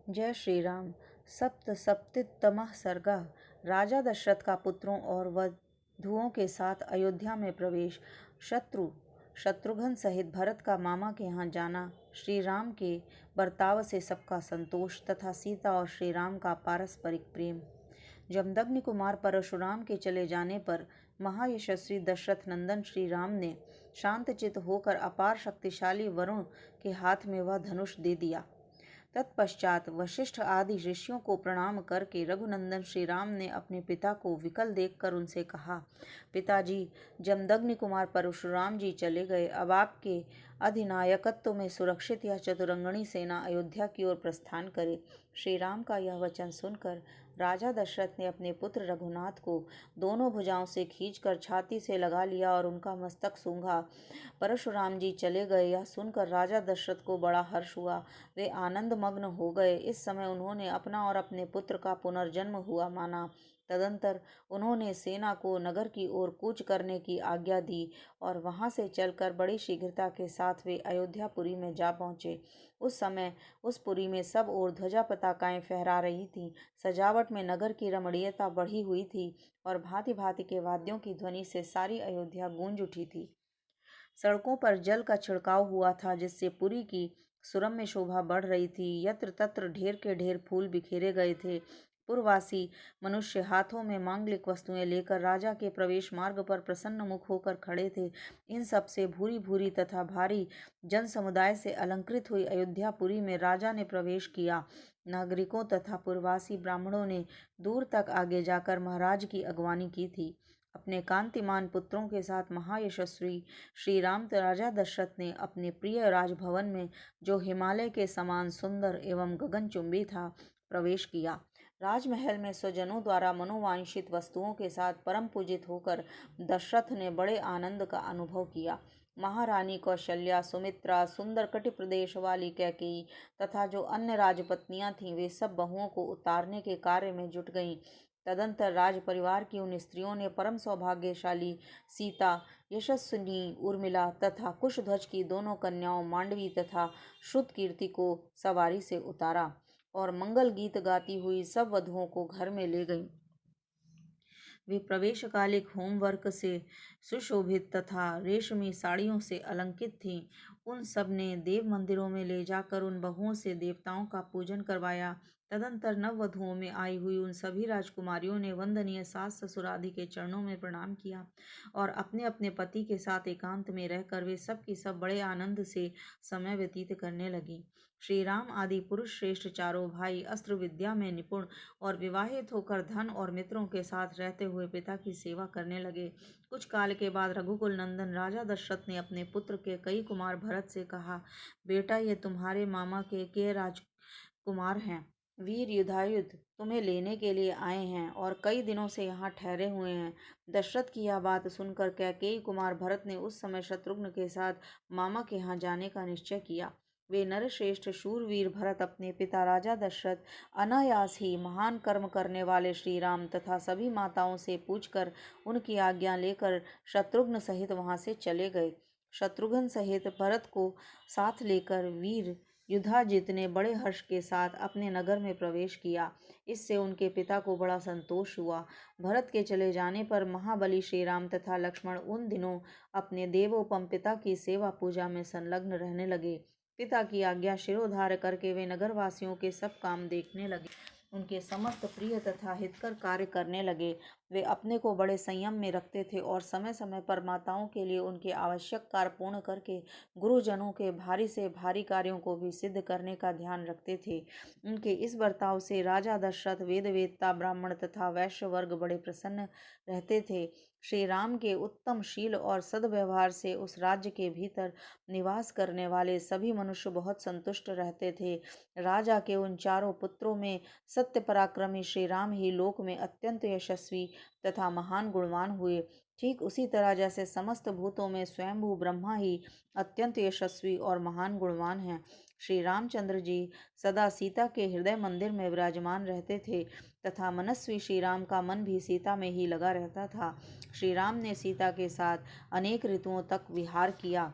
जय श्री राम। सप्तसप्ततितमः सर्गः। राजा दशरथ का पुत्रों और वधुओं के साथ अयोध्या में प्रवेश। शत्रुघ्न सहित भरत का मामा के यहाँ जाना। श्री राम के बर्ताव से सबका संतोष तथा सीता और श्री राम का पारस्परिक प्रेम। जमदग्नि कुमार परशुराम के चले जाने पर महायशस्वी दशरथ नंदन श्री राम ने शांतचित्त होकर अपार शक्तिशाली वरुण के हाथ में वह धनुष दे दिया। तत्पश्चात वशिष्ठ आदि ऋषियों को प्रणाम करके रघुनंदन श्री राम ने अपने पिता को विकल देखकर उनसे कहा, पिताजी, जमदग्नि कुमार परशुराम जी चले गए। अब आपके अधिनायकत्व में सुरक्षित यह चतुरंगणी सेना अयोध्या की ओर प्रस्थान करे। श्री राम का यह वचन सुनकर राजा दशरथ ने अपने पुत्र रघुनाथ को दोनों भुजाओं से खींचकर छाती से लगा लिया और उनका मस्तक सूंघा। परशुराम जी चले गए यह सुनकर राजा दशरथ को बड़ा हर्ष हुआ। वे आनंद मग्न हो गए। इस समय उन्होंने अपना और अपने पुत्र का पुनर्जन्म हुआ माना। तदंतर उन्होंने सेना को नगर की ओर कूच करने की आज्ञा दी और वहां से चलकर बड़ी शीघ्रता के साथ वे अयोध्यापुरी में जा पहुंचे। उस समय उस पुरी में सब ओर ध्वजा पताकाएं फहरा रही थीं। सजावट में नगर की रमणीयता बढ़ी हुई थी और भांति भांति के वाद्यों की ध्वनि से सारी अयोध्या गूंज उठी थी। सड़कों पर जल का छिड़काव हुआ था, जिससे पुरी की सुरम्य शोभा बढ़ रही थी। यत्र तत्र ढेर के ढेर फूल बिखेरे गए थे। पुरवासी मनुष्य हाथों में मांगलिक वस्तुएं लेकर राजा के प्रवेश मार्ग पर प्रसन्न मुख होकर खड़े थे। इन सब से भूरी भूरी तथा भारी जन समुदाय से अलंकृत हुई अयोध्यापुरी में राजा ने प्रवेश किया। नागरिकों तथा पुरवासी ब्राह्मणों ने दूर तक आगे जाकर महाराज की अगवानी की थी। अपने कांतिमान पुत्रों के साथ महायशस्वी श्री राम राजा दशरथ ने अपने प्रिय राजभवन में, जो हिमालय के समान सुंदर एवं गगनचुंबी था, प्रवेश किया। राजमहल में स्वजनों द्वारा मनोवांछित वस्तुओं के साथ परम पूजित होकर दशरथ ने बड़े आनंद का अनुभव किया। महारानी कौशल्या, सुमित्रा, सुंदर कटि प्रदेश वाली कैकेयी तथा जो अन्य राजपत्नियां थीं, वे सब बहुओं को उतारने के कार्य में जुट गईं। तदंतर राज परिवार की उन स्त्रियों ने परम सौभाग्यशाली सीता, यशस्विनी उर्मिला तथा कुशध्वज की दोनों कन्याओं मांडवी तथा श्रुतकीर्ति को सवारी से उतारा और मंगल गीत गाती हुई सब वधुओं को घर में ले गईं। वे प्रवेशकालिक होमवर्क से सुशोभित तथा रेशमी साड़ियों से अलंकृत थीं। उन सब ने देव मंदिरों में ले जाकर उन बहुओं से देवताओं का पूजन करवाया। तदंतर नववधुओं में आई हुई उन सभी राजकुमारियों ने वंदनीय सास ससुर आदि के चरणों में प्रणाम किया और अपने अपने पति के साथ एकांत में रहकर वे सब की सब बड़े आनंद से समय व्यतीत करने लगी। श्री राम आदि पुरुष श्रेष्ठ चारों भाई अस्त्र विद्या में निपुण और विवाहित होकर धन और मित्रों के साथ रहते हुए पिता की सेवा करने लगे। कुछ काल के बाद रघुकुल नंदन राजा दशरथ ने अपने पुत्र के कई कुमार भरत से कहा, बेटा, ये तुम्हारे मामा के राजकुमार हैं। वीर युधायुध तुम्हें लेने के लिए आए हैं और कई दिनों से यहाँ ठहरे हुए हैं। दशरथ की यह बात सुनकर कैकेयी कुमार भरत ने उस समय शत्रुघ्न के साथ मामा के यहाँ जाने का निश्चय किया। वे नरश्रेष्ठ शूरवीर भरत अपने पिता राजा दशरथ, अनायास ही महान कर्म करने वाले श्री राम तथा सभी माताओं से पूछकर उनकी आज्ञा लेकर शत्रुघ्न सहित वहां से चले गए। शत्रुघ्न सहित भरत को साथ लेकर वीर युधाजित ने बड़े हर्ष के साथ अपने नगर में प्रवेश किया। इससे उनके पिता को बड़ा संतोष हुआ। भरत के चले जाने पर महाबली श्री राम तथा लक्ष्मण उन दिनों अपने देवोपम पिता की सेवा पूजा में संलग्न रहने लगे। पिता की आज्ञा शिरोधार्य करके वे नगरवासियों के सब काम देखने लगे, उनके समस्त प्रिय तथा हितकर कार्य करने लगे। वे अपने को बड़े संयम में रखते थे और समय समय पर माताओं के लिए उनके आवश्यक कार्य पूर्ण करके गुरुजनों के भारी से भारी कार्यों को भी सिद्ध करने का ध्यान रखते थे। उनके इस बर्ताव से राजा दशरथ, वेदवेत्ता ब्राह्मण तथा वैश्य वर्ग बड़े प्रसन्न रहते थे। श्री राम के उत्तम शील और सद्व्यवहार से उस राज्य के भीतर निवास करने वाले सभी मनुष्य बहुत संतुष्ट रहते थे। राजा के उन चारों पुत्रों में सत्य पराक्रमी श्री राम ही लोक में अत्यंत यशस्वी तथा महान गुणवान हुए। ठीक उसी तरह जैसे समस्त भूतों में स्वयंभू ब्रह्मा ही अत्यंत यशस्वी और महान गुणवान हैं, श्री रामचंद्र जी सदा सीता के हृदय मंदिर में विराजमान रहते थे तथा मनस्वी श्री राम का मन भी सीता में ही लगा रहता था। श्री राम ने सीता के साथ अनेक ऋतुओं तक विहार किया।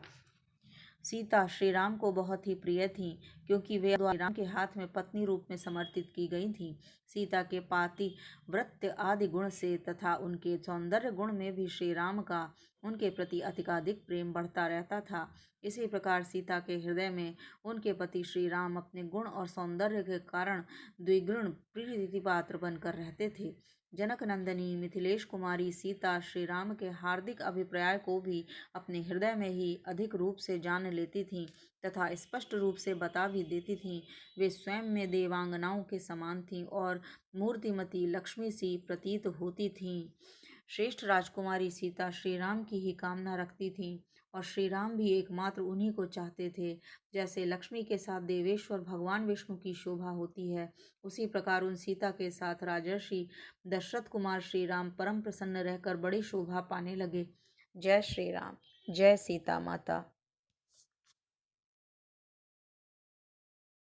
सीता श्री राम को बहुत ही प्रिय थीं, क्योंकि वे श्री राम के हाथ में पत्नी रूप में समर्पित की गई थीं। सीता के पातिव्रत्य आदि गुण से तथा उनके सौंदर्य गुण में भी श्री राम का उनके प्रति अधिकाधिक प्रेम बढ़ता रहता था। इसी प्रकार सीता के हृदय में उनके पति श्री राम अपने गुण और सौंदर्य के कारण द्विगुण प्रीति पात्र बनकर रहते थे। जनक नंदिनी मिथिलेश कुमारी सीता श्री राम के हार्दिक अभिप्राय को भी अपने हृदय में ही अधिक रूप से जान लेती थीं तथा स्पष्ट रूप से बता भी देती थीं। वे स्वयं में देवांगनाओं के समान थीं और मूर्तिमती लक्ष्मी सी प्रतीत होती थीं। श्रेष्ठ राजकुमारी सीता श्री राम की ही कामना रखती थीं और श्री राम भी एकमात्र उन्हीं को चाहते थे। जैसे लक्ष्मी के साथ देवेश्वर भगवान विष्णु की शोभा होती है, उसी प्रकार उन सीता के साथ राजर्षि दशरथ कुमार श्री राम परम प्रसन्न रहकर बड़ी शोभा पाने लगे। जय श्री राम, जय सीता माता।